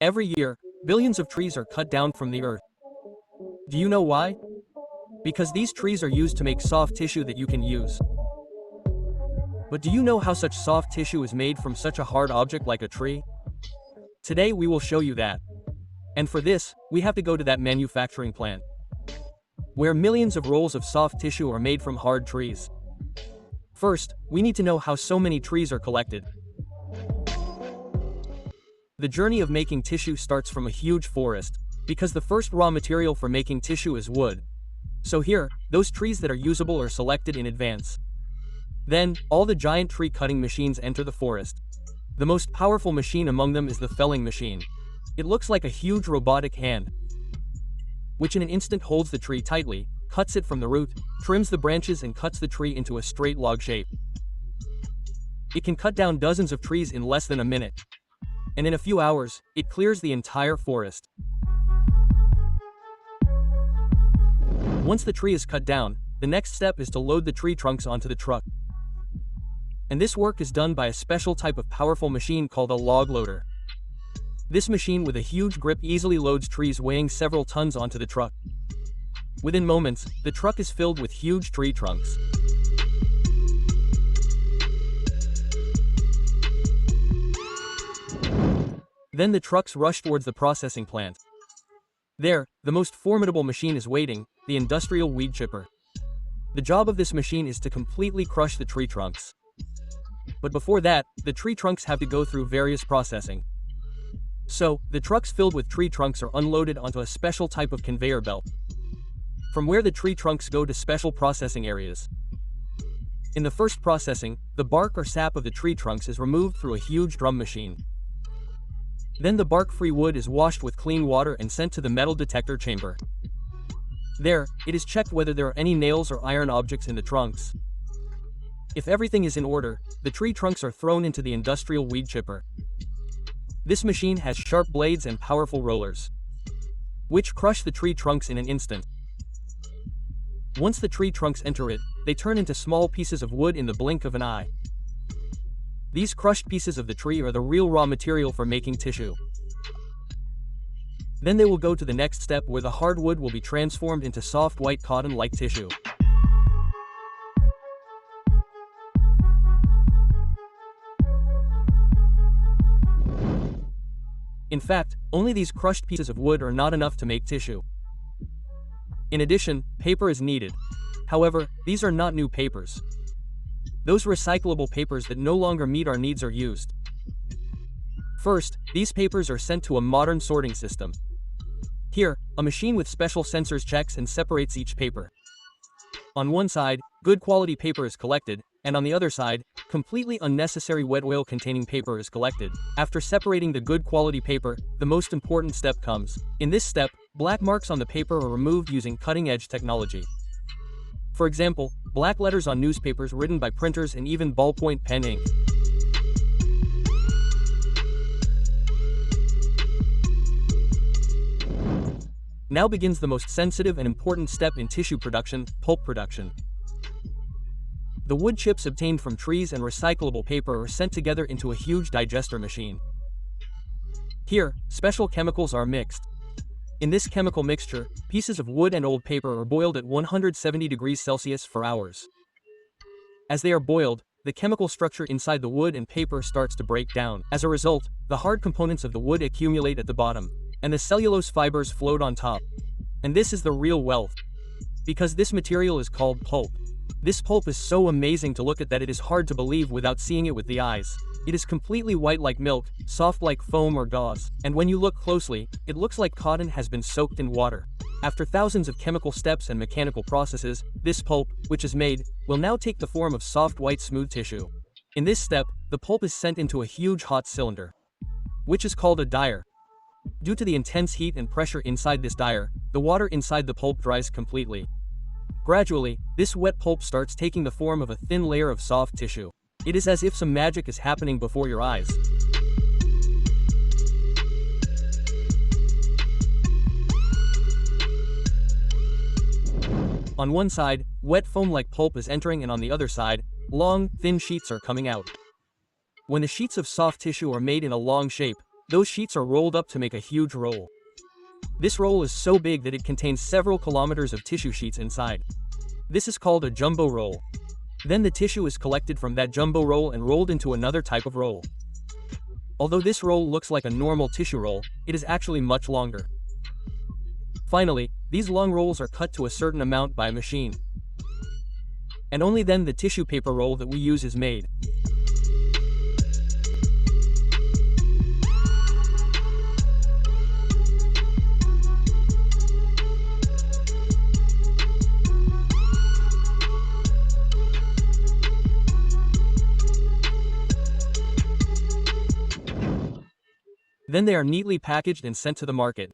Every year, billions of trees are cut down from the earth. Do you know why? Because these trees are used to make soft tissue that you can use. But do you know how such soft tissue is made from such a hard object like a tree? Today we will show you that. And for this, we have to go to that manufacturing plant, where millions of rolls of soft tissue are made from hard trees. First, we need to know how so many trees are collected. The journey of making tissue starts from a huge forest, because the first raw material for making tissue is wood. So here, those trees that are usable are selected in advance. Then, all the giant tree cutting machines enter the forest. The most powerful machine among them is the felling machine. It looks like a huge robotic hand, which in an instant holds the tree tightly, cuts it from the root, trims the branches and cuts the tree into a straight log shape. It can cut down dozens of trees in less than a minute. And in a few hours, it clears the entire forest. Once the tree is cut down, the next step is to load the tree trunks onto the truck. And this work is done by a special type of powerful machine called a log loader. This machine with a huge grip easily loads trees weighing several tons onto the truck. Within moments, the truck is filled with huge tree trunks. Then the trucks rush towards the processing plant. There, the most formidable machine is waiting, the industrial weed chipper. The job of this machine is to completely crush the tree trunks. But before that, the tree trunks have to go through various processing. So, the trucks filled with tree trunks are unloaded onto a special type of conveyor belt, from where the tree trunks go to special processing areas. In the first processing, the bark or sap of the tree trunks is removed through a huge drum machine. Then the bark-free wood is washed with clean water and sent to the metal detector chamber. There, it is checked whether there are any nails or iron objects in the trunks. If everything is in order, the tree trunks are thrown into the industrial weed chipper. This machine has sharp blades and powerful rollers, which crush the tree trunks in an instant. Once the tree trunks enter it, they turn into small pieces of wood in the blink of an eye. These crushed pieces of the tree are the real raw material for making tissue. Then they will go to the next step where the hard wood will be transformed into soft white cotton-like tissue. In fact, only these crushed pieces of wood are not enough to make tissue. In addition, paper is needed. However, these are not new papers. Those recyclable papers that no longer meet our needs are used. First, these papers are sent to a modern sorting system. Here, a machine with special sensors checks and separates each paper. On one side, good quality paper is collected, and on the other side, completely unnecessary wet oil-containing paper is collected. After separating the good quality paper, the most important step comes. In this step, black marks on the paper are removed using cutting-edge technology. For example, black letters on newspapers written by printers and even ballpoint pen ink. Now begins the most sensitive and important step in tissue production, pulp production. The wood chips obtained from trees and recyclable paper are sent together into a huge digester machine. Here, special chemicals are mixed. In this chemical mixture, pieces of wood and old paper are boiled at 170 degrees Celsius for hours. As they are boiled, the chemical structure inside the wood and paper starts to break down. As a result, the hard components of the wood accumulate at the bottom, and the cellulose fibers float on top. And this is the real wealth, because this material is called pulp. This pulp is so amazing to look at that it is hard to believe without seeing it with the eyes. It is completely white like milk, soft like foam or gauze, and when you look closely, it looks like cotton has been soaked in water. After thousands of chemical steps and mechanical processes, this pulp, which is made, will now take the form of soft white smooth tissue. In this step, the pulp is sent into a huge hot cylinder, which is called a dyer. Due to the intense heat and pressure inside this dyer, the water inside the pulp dries completely. Gradually, this wet pulp starts taking the form of a thin layer of soft tissue. It is as if some magic is happening before your eyes. On one side, wet foam-like pulp is entering, and on the other side, long, thin sheets are coming out. When the sheets of soft tissue are made in a long shape, Those sheets are rolled up to make a huge roll. This roll is so big that it contains several kilometers of tissue sheets inside. This is called a jumbo roll. Then the tissue is collected from that jumbo roll and rolled into another type of roll. Although this roll looks like a normal tissue roll, it is actually much longer. Finally, these long rolls are cut to a certain amount by a machine. And only then the tissue paper roll that we use is made. Then they are neatly packaged and sent to the market.